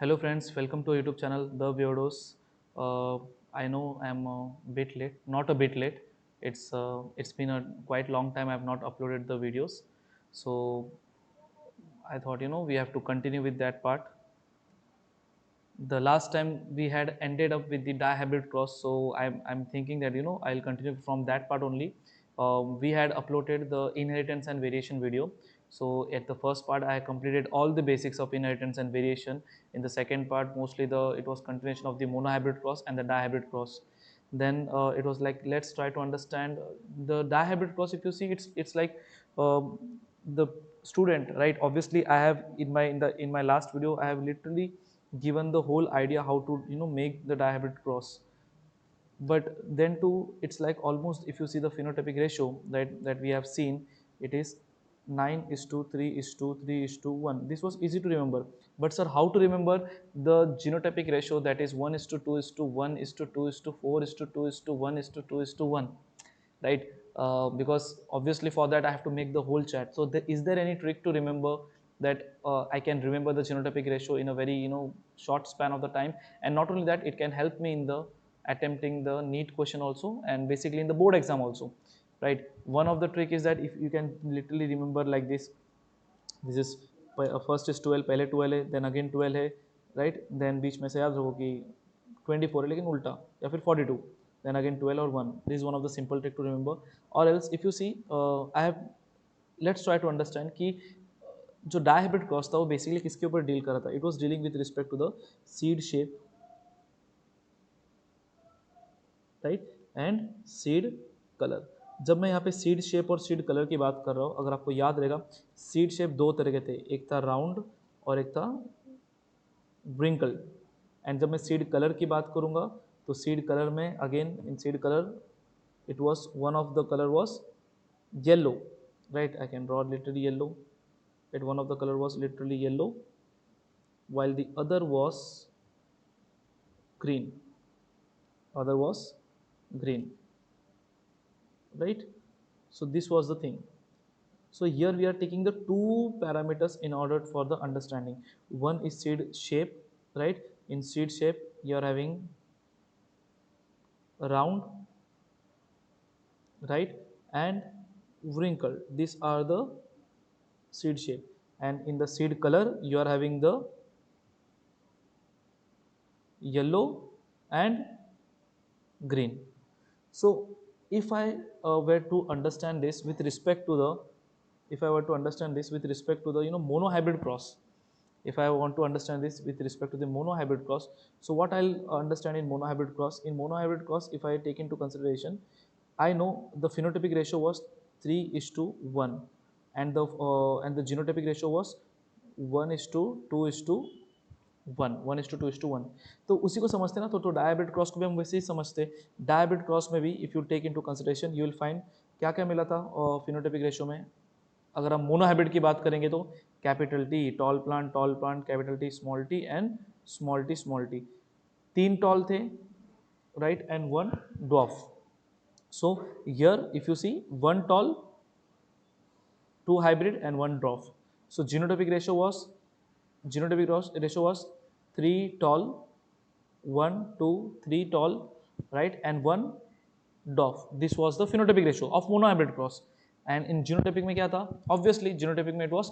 Hello friends, welcome to YouTube channel The Weirdos. I know I'm a bit late, not a bit late. It's been a quite long time I've not uploaded the videos, so I thought we have to continue with that part. The last time we had ended up with the dihybrid cross, so I'm thinking that I'll continue from that part only. We had uploaded the inheritance and variation video, so at the first part I completed all the basics of inheritance and variation. In the second part, mostly the it was continuation of the monohybrid cross and the dihybrid cross. Then it was like, let's try to understand the dihybrid cross. If you see, it's like the student, right? Obviously I have in my last video I have literally given the whole idea how to make the dihybrid cross. But then too, it's like almost, if you see the phenotypic ratio that we have seen, it is 9 is to 3 is to 3 is to 1. This was easy to remember. But sir, how to remember the genotypic ratio, that is 1 is to 2 is to 1 is to 2 is to 4 is to 2 is to 1 is to 2 is to 1, right? Because obviously for that I have to make the whole chat. So is there any trick to remember that I can remember the genotypic ratio in a very short span of the time? And not only that, it can help me in the attempting the NEET question also, and basically in the board exam also, right? One of the trick is that if you can literally remember like this is first is 12, पहले 12 है, then again 12 है, right? then बीच में से याद रखो कि 24 है लेकिन उल्टा, या फिर 42, then again 12 और 1. This is one of the simple trick to remember. Or else if you see, I have let's try to understand कि जो डायहाइब्रिड क्रॉस था वो बेसिकली किसके ऊपर डील कर रहा था. It was dealing with respect to the seed shape, right, and seed colour. जब मैं यहाँ पे सीड शेप और सीड कलर की बात कर रहा हूँ, अगर आपको याद रहेगा, सीड शेप दो तरह के थे, एक था राउंड और एक था ब्रिंकल. एंड जब मैं सीड कलर की बात करूँगा, तो सीड कलर में again in seed colour it was one of the color was yellow, right? I can draw literally yellow, that one of the color was literally yellow, while the other was green, other was green, right? So this was the thing. So here we are taking the two parameters in order for the understanding. One is seed shape, right? In seed shape you are having round, right, and wrinkled. These are the seed shape. And in the seed color you are having the yellow and green. So if I were to understand this with respect to the, if I were to understand this with respect to the monohybrid cross, if I want to understand this with respect to the monohybrid cross, so what I'll understand in monohybrid cross, if I take into consideration, I know the phenotypic ratio was 3 is to 1, and the genotypic ratio was 1 is to 2 is to 1 is to 2 is to 1. तो उसी को समझते ना, तो dihybrid cross को भी हम वैसे ही समझते. डायहाइब्रिड क्रॉस में भी if you take into consideration you will find क्या क्या मिला था फिनोटाइपिक रेशियो में. अगर हम मोनोहाइब्रिड की बात करेंगे तो capital T tall plant, capital T and small T. तीन टॉल थे, right, and one dwarf. So here if you see, one tall, two hybrid and one dwarf. So genotypic ratio was 3 tall, 1, 2, 3 tall, right, and 1 dwarf. This was the phenotypic ratio of monohybrid cross. And in genotypic में क्या था? Obviously genotypic में it was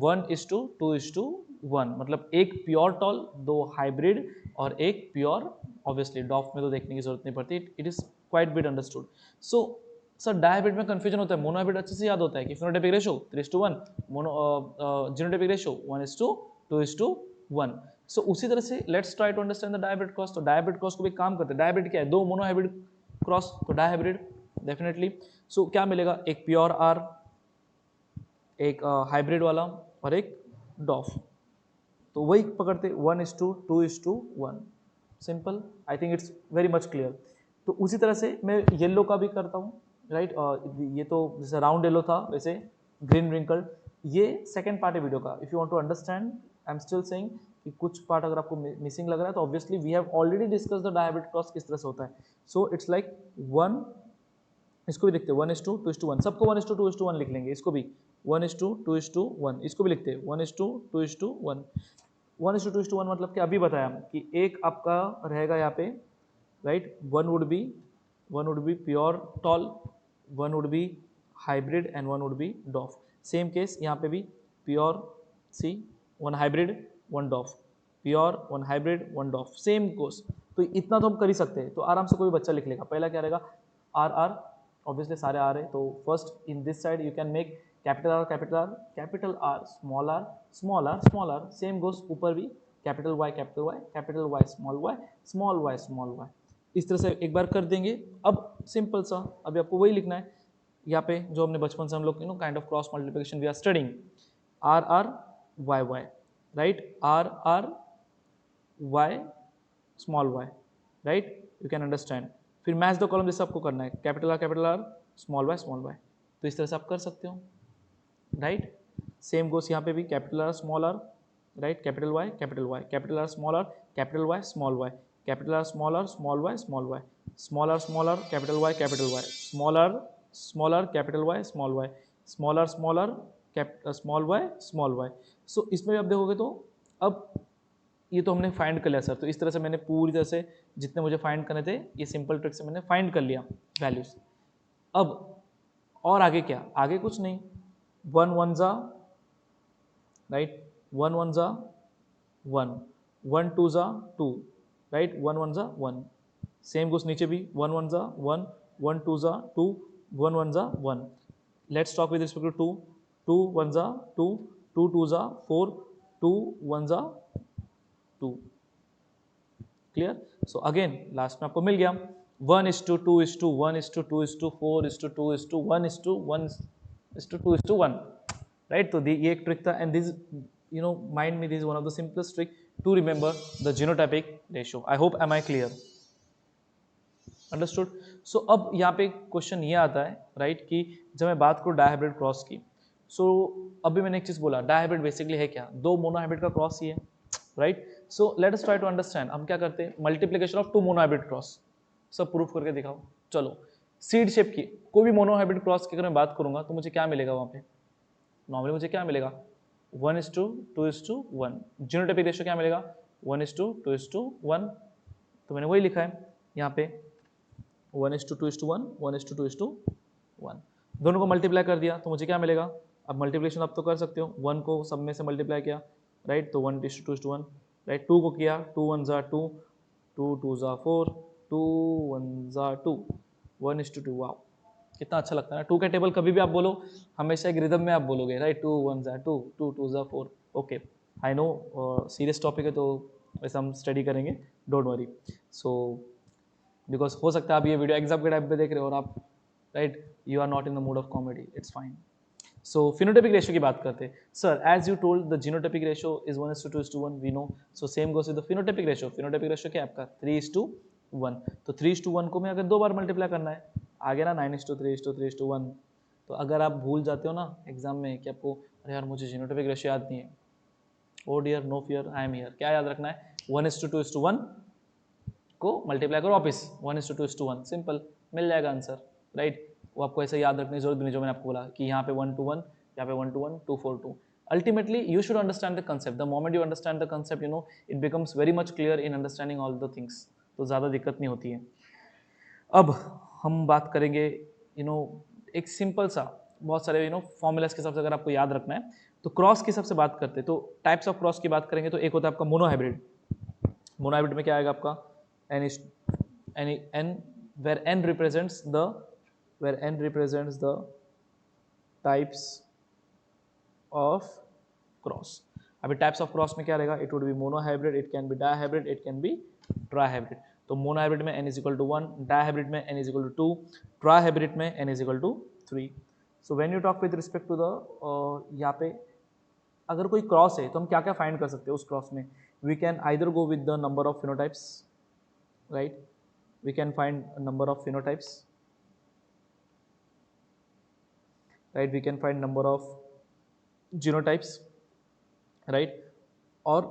1:2:1. मतलब एक pure tall, दो hybrid और एक pure. Obviously डॉफ में तो देखने की जरूरत नहीं पड़ती, it is quite bit understood. So sir dihybrid में कंफ्यूजन होता है, मोनोहाइब्रिड अच्छे से याद होता है कि phenotypic ratio 3:1, mono genotypic ratio 1:2:1. So उसी तरह से let's try to understand the dihybrid cross. तो डायहाइब्रिड क्रॉस को भी काम करते हैं. डायहाइब्रिड क्या है? दो मोनोहाइब्रिड क्रॉस, तो डायहाइब्रिड डेफिनेटली. सो क्या मिलेगा? एक प्योर आर, एक हाइब्रिड वाला और एक डॉफ. तो वही पकड़ते 1:2:1. Simple, I think it's very much clear. तो उसी तरह से मैं येलो का भी करता हूँ, राइट. ये तो जैसे राउंड येलो था वैसे ग्रीन रिंकल्ड. ये सेकेंड पार्ट है वीडियो का. If you want to understand, I am still saying कि कुछ पार्ट अगर आपको मिसिंग लग रहा है तो obviously we have already discuss the dihybrid cross किस तरह से होता है. सो इट्स लाइक 1, इसको भी लिखते हैं 1:2:1. सबको 1:2:1 लिख लेंगे. इसको भी 1:2:1. इसको भी लिखते हैं 1:2:1. 1:2:1 मतलब कि अभी बताया कि एक आपका रहेगा यहाँ पे, right, one would be pure tall, one would be hybrid and one would be डॉफ। Same case यहाँ पे भी प्योर, सी, one hybrid one डॉफ, pure one hybrid one डॉफ, same course. तो इतना तो हम कर ही सकते हैं, तो आराम से कोई बच्चा लिख लेगा। पहला क्या रहेगा, आर आर, ऑब्वियसली सारे आर है, तो first in this side you can make capital R capital R capital R small R small R small R, same goes ऊपर भी capital Y capital Y small Y small Y small Y. इस तरह से एक बार कर देंगे। अब simple सा अभी आपको वही लिखना है यहाँ पे जो हमने बचपन से हम लोग kind of cross multiplication we are studying, R R Y Y, right, R R Y small Y, right, you can understand. फिर मैच द कॉलम जैसे आपको करना है, कैपिटल आर स्मॉल वाई, तो इस तरह से आप कर सकते हो, राइट। सेम गोस यहाँ पे भी capital R small R, right, capital Y capital R small R capital Y small Y capital R small R small Y small Y small R capital Y small R capital Y small Y small R small Y. So इसमें भी आप देखोगे तो अब ये तो हमने find कर लिया सर, तो इस तरह से मैंने पूरी तरह से जितने मुझे फाइंड करने थे ये सिंपल ट्रिक से मैंने फाइंड कर लिया वैल्यूज। अब और आगे क्या, आगे कुछ नहीं, वन वन जा, राइट, वन वन जा वन, वन टू जा टू, राइट, वन वन जा वन, सेम कुछ नीचे भी वन वन जा वन, वन टू जा टू, वन जा one. Let's talk with respect to two one जा टू, टू टू जा फोर, टू वन जा two, clear. So again last में आपको मिल गया 1:2:2:1:2:2:1:1:2:1, राइट। तो ये एक ट्रिक था, एंड दिस माइंड में this one of the simplest trick to remember the genotypic ratio. I hope am I clear, understood. So अब यहाँ पे क्वेश्चन ये आता है, राइट, कि जब मैं बात करूँ डायहाइब्रिड क्रॉस की, सो अभी मैंने एक चीज बोला, डायहाइब्रिड बेसिकली है क्या, दो मोनोहाइब्रिड का क्रॉस ही है, right. So let us try to understand, हम क्या करते हैं, multiplication of two monohybrid cross, सब प्रूफ करके दिखाओ। चलो, सीड शेप की कोई भी मोनोहाइब्रिड क्रॉस की अगर मैं बात करूंगा तो मुझे क्या मिलेगा वहां पे, नॉर्मली मुझे क्या मिलेगा 1:2:1, जीनोटाइपिक रेशियो क्या मिलेगा 1:2:1, तो मैंने वही लिखा है यहाँ पे 1:2:1, 1:2:1, दोनों को मल्टीप्लाई कर दिया तो मुझे क्या मिलेगा। अब मल्टीप्लिकेशन आप तो कर सकते हो, 1 को सब में से मल्टीप्लाई किया, राइट, तो 1:2:1, राइट, 2 को किया 2 1 जा 2, 2 2 जा 4, 2 1 जा 2, 1:2, वाओ कितना अच्छा लगता है ना। 2 का टेबल कभी भी आप बोलो हमेशा एक रिदम में आप बोलोगे, राइट, 2 1 जा 2, 2 2 जा 4, okay. I know serious topic है तो वैसे हम स्टडी करेंगे, डोंट वरी। सो बिकॉज हो सकता है आप ये वीडियो एग्जाम के टाइम पे देख रहे हो और आप, right, you are not in the mood of comedy, it's fine. So phenotypic ratio की बात करते हैं। Sir as you told the genotypic ratio is 1:2:1, we know. So same goes with the phenotypic ratio. Phenotypic ratio क्या है आपका 3:1, तो 3:1 को मैं अगर 2 बार मल्टीप्लाई करना है, आ गया ना 9:3:3:1। तो अगर आप भूल जाते हो ना एग्जाम में कि आपको अरे यार मुझे जीनोटाइपिक रेशियो याद नहीं है, O dear no fear I am here, क्या याद रखना है 1:2:1 को मल्टीप्लाई करो वापस 1:2:1, सिंपल, मिल जाएगा आंसर, राइट। वो आपको ऐसे याद रखने की जरूरत भी नहीं, जो मैंने आपको बोला कि यहाँ पे 1:1, यहाँ पे 1:1, 2:4:2। Ultimately you should understand the concept, the moment you understand the concept it becomes very much clear in understanding all the things, तो ज़्यादा दिक्कत नहीं होती है। अब हम बात करेंगे एक सिंपल सा, बहुत सारे फॉर्मूलाज के हिसाब से अगर आपको याद रखना है तो क्रॉस के हिसाब से बात करते हैं। तो टाइप्स ऑफ क्रॉस की बात करेंगे तो एक होता है आपका मोनोहाइब्रिड। मोनोहाइब्रिड में क्या आएगा आपका n where n represents the types of cross। अभी टाइप्स ऑफ क्रॉस में क्या रहेगा, it would be monohybrid, it can be dihybrid, it can be trihybrid. तो मोनोहाइब्रिड में n = 1, डायहाइब्रिड में n = 2, ट्राइहाइब्रिड में n = 3। So when you talk with respect to the यहाँ पे अगर कोई क्रॉस है तो हम क्या क्या फाइंड कर सकते हैं उस क्रॉस में, we can either go with the number of phenotypes, right, we can find a number of phenotypes, right, we can find number of genotypes, right, और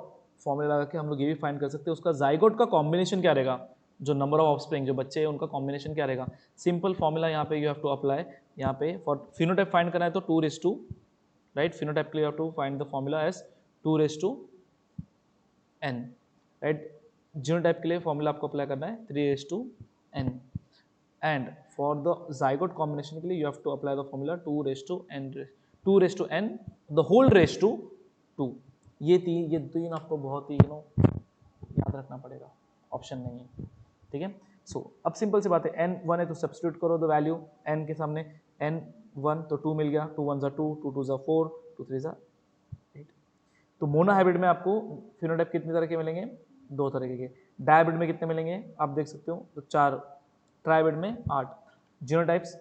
फॉर्मूला लगा के हम लोग ये भी फाइंड कर सकते हैं उसका जाइगोट का कॉम्बिनेशन क्या रहेगा, जो नंबर ऑफ ऑफस्प्रिंग जो बच्चे हैं उनका कॉम्बिनेशन क्या रहेगा। सिंपल फॉर्मूला यहाँ पे यू हैव टू अप्लाई, यहाँ पे फॉर फिनोटाइप फाइंड करना है तो 2:, राइट, फिनोटाइप के लिए you have to find the formula as 2:, n, right. Genotype के लिए फॉर्मूला आपको अप्लाई करना है 3:n, and for the zygote combination के लिए you have to apply the formula 2:n the whole raise to 2। ये तीन आपको बहुत ही याद रखना पड़ेगा, ऑप्शन नहीं है, ठीक है। सो अब सिंपल सी बात है, n1 है तो सब्स्टिट्यूट करो द वैल्यू n के सामने, n1 तो 2 मिल गया, 2 1 2, 2 2 4, 2 3 8। तो मोनो हाइब्रिड में आपको फिनोटाइप कितने तरह के मिलेंगे, 2 तरह के। डायहाइब्रिड में कितने मिलेंगे आप देख सकते हो, तो 4। ट्राइहाइब्रिड में 8। जीनोटाइप्स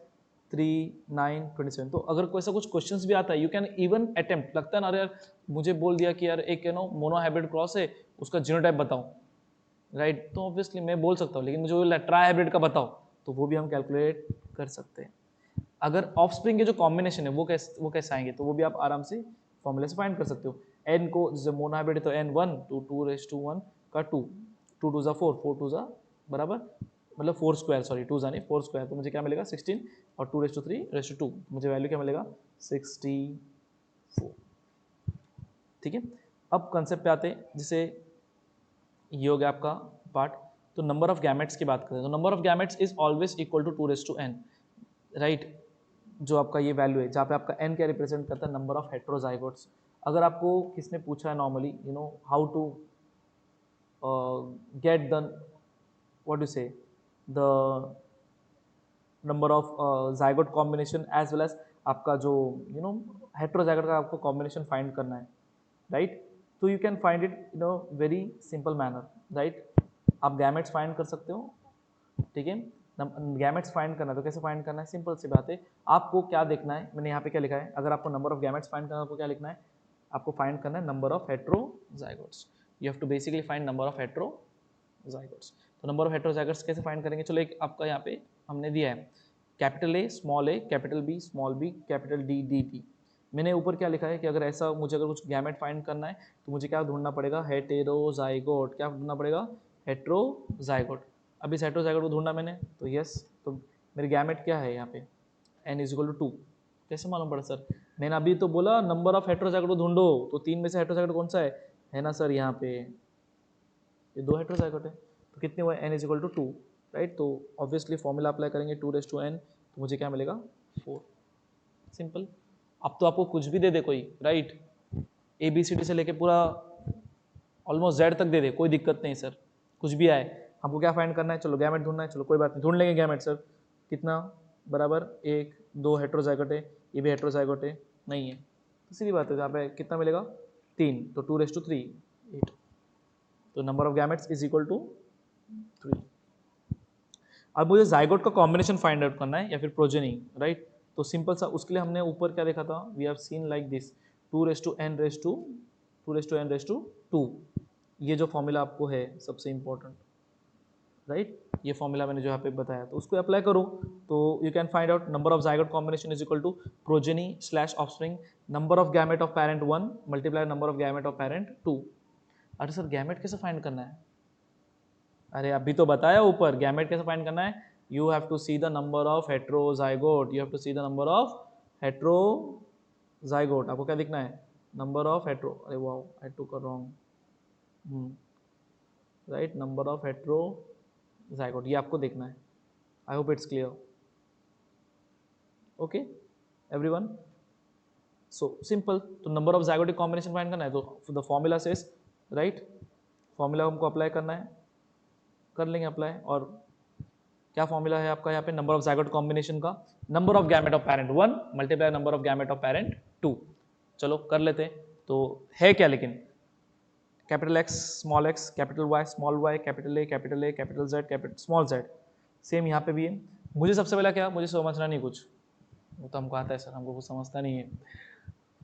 3 9 27। तो अगर कोई ऐसा कुछ क्वेश्चंस भी आता है, यू कैन इवन अटेम्प्ट, लगता है ना, अरे यार मुझे बोल दिया कि यार एक मोनो हाइब्रिड क्रॉस है, उसका जीनोटाइप बताओ, राइट। तो ऑब्वियसली मैं बोल सकता हूँ, लेकिन मुझे वो ट्राई हाइब्रिड का बताओ, तो वो भी हम कैलकुलेट कर सकते हैं। अगर ऑफस्प्रिंग के जो कॉम्बिनेशन है वो कैसे आएंगे, तो वो भी आप आराम से फॉर्मूले से फाइंड कर सकते हो। एन को जैसे मोनो हाइब्रिड है तो n1 2:1 का 2, 2 2 4, 4 2 बराबर, मतलब 4 स्क्वायर, सॉरी 2 नहीं 4 स्क्वायर, तो मुझे क्या मिलेगा 16, और 2:3:2 मुझे वैल्यू क्या मिलेगा 64, ठीक है। अब कंसेप्ट पे आते हैं, जैसे ये हो गया आपका पार्ट। तो नंबर ऑफ गैमेट्स की बात करें तो number of gametes is always equal to 2:n, right. जो आपका ये वैल्यू है, जहाँ पे आपका n क्या रिप्रेजेंट करता है, नंबर ऑफ हेट्रोजाइगोट्स। अगर आपको किसने पूछा है normally, how to get the what you say the number of zygote combination as well as आपका जो हेट्रोजाइगोट का आपको कॉम्बिनेशन फाइंड करना है, राइट। तो you can find it in a very simple manner, right. आप गैमेट्स फाइंड कर सकते हो, ठीक है। गैमेट्स फाइंड करना है तो कैसे फाइंड करना है, सिंपल सी बात है। आपको क्या देखना है, मैंने यहाँ पे क्या लिखा है, अगर आपको नंबर ऑफ गैमेट्स फाइंड करना है आपको क्या लिखना है, आपको फाइंड करना है number of heterozygotes. You have to basically find number of heterozygotes. तो नंबर ऑफ हेट्रोजाइगोट्स कैसे फाइंड करेंगे, चलो एक आपका यहाँ पे हमने दिया है capital A, capital B, small B, capital D, D T. मैंने ऊपर क्या लिखा है कि अगर ऐसा मुझे अगर कुछ गैमेट फाइंड करना है तो मुझे क्या ढूंढना पड़ेगा, हेटेरोजाइगोट। क्या ढूंढना पड़ेगा, हेट्रोजाइगोट। अब इस हेट्रोजाइगोट को ढूंढना मैंने, तो यस, तो मेरी गैमेट क्या है यहाँ पे, n इज इक्वल टू 2। कैसे मालूम पड़ा सर, मैंने अभी तो बोला नंबर ऑफ हेट्रोजाइगोट को ढूंढो, तो 3 में से हेट्रोजाइगोट कौन सा है ना सर, यहाँ पे ये 2 हेट्रोजाइगोट है, तो कितने हुए, n is equal to 2, right. तो ऑब्वियसली फॉर्मूला अप्लाई करेंगे 2:n, तो मुझे क्या मिलेगा 4, सिंपल। अब तो आपको कुछ भी दे दे कोई, राइट, ABCD से लेके पूरा ऑलमोस्ट Z तक दे दे, कोई दिक्कत नहीं सर, कुछ भी आए, हमको क्या फाइंड करना है, चलो गैमेट ढूंढना है, चलो कोई बात नहीं ढूंढ लेंगे गैमेट सर। कितना बराबर 1 2 हेट्रोजाइगोट है, ये भी हेट्रोजाइगोट है, नहीं है, तो सीधी बात है, जहाँ पे कितना मिलेगा 3, तो 2:3 8। तो number of gametes is equal to 3। अब मुझे जाइगोट का कॉम्बिनेशन फाइंड आउट करना है या फिर प्रोजेनी, राइट। तो सिंपल सा उसके लिए हमने ऊपर क्या देखा था, we have seen like this 2:n:2, ये जो फॉर्मूला आपको है सबसे इंपॉर्टेंट, राइट। ये फॉर्मूला मैंने जो यहाँ पे बताया, तो उसको अप्लाई करो, तो you can find out number of zygote combination is equal to progeny slash offspring number of gamete of parent 1 multiply number of gamete of parent 2। अरे सर गैमेट कैसे फाइंड करना है, अरे अभी तो बताया ऊपर, गैमेट कैसे फाइंड करना है, you have to see the number of heterozygote, you have to see the number of heterozygote. आपको क्या दिखना है, नंबर ऑफ हेट्रो, अरे wow I took a wrong, right, number of heterozygote, ये आपको देखना है। I hope it's clear, okay everyone. So simple, तो number of zygotic combination find करना है, तो the formula says, right, formula हमको अप्लाई करना है, कर लेंगे अप्लाई। और क्या फॉर्मूला है आपका यहाँ पे, नंबर ऑफ जाइगोट कॉम्बिनेशन का, number of gamete of parent 1 multiply number of gamete of parent 2। चलो कर लेते हैं, तो है क्या, लेकिन capital X small x, capital Y small y, capital A capital A, capital Z capital small z। Same यहाँ पे भी है। मुझे सबसे पहला क्या, मुझे समझना नहीं कुछ, वो तो हमको आता है सर, हमको कुछ समझता नहीं है,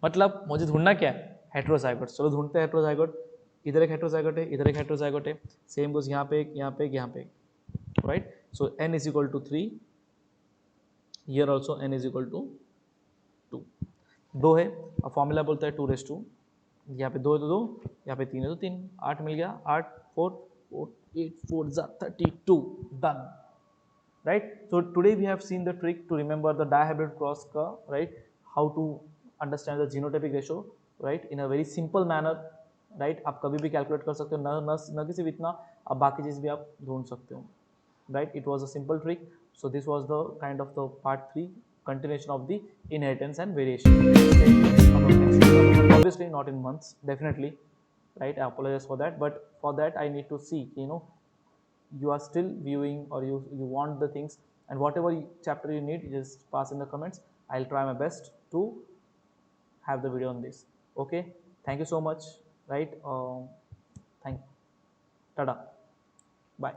मतलब मुझे ढूंढना क्या है, हेट्रोजाइगोट। चलो ढूंढते हैं हेट्रोजाइगोट, इधर एक हेट्रोजाइगोट है, इधर एक हेट्रोजाइगोट है, सेम कुछ यहाँ पे एक, यहाँ पे एक, यहाँ पे, right. So n is equal to 3, here also n is equal to 2, 2 है। अब फॉर्मूला बोलता है 2:, यहाँ पे 2 है तो 2, यहाँ पे 3 है तो 3, 8 मिल गया, 8 4 4 8 4 32, done, right. So today we have seen the trick to remember the dihybrid cross curve, right, how to understand the genotypic ratio, right, in a very simple manner, right, आप कभी भी कैलकुलेट कर सकते हो, न कि सिर्फ इतना, आप बाकी चीज़ भी आप ढूंढ सकते हो, right. It was a simple trick. So this was the kind of the part 3 continuation of the inheritance and variation. Stay tuned about next video, but obviously not in months, definitely, right. I apologize for that, but for that I need to see, you are still viewing, or you want the things, and whatever chapter you need, just pass in the comments. I'll try my best to have the video on this. Okay, thank you so much, right. Thank Tada, bye.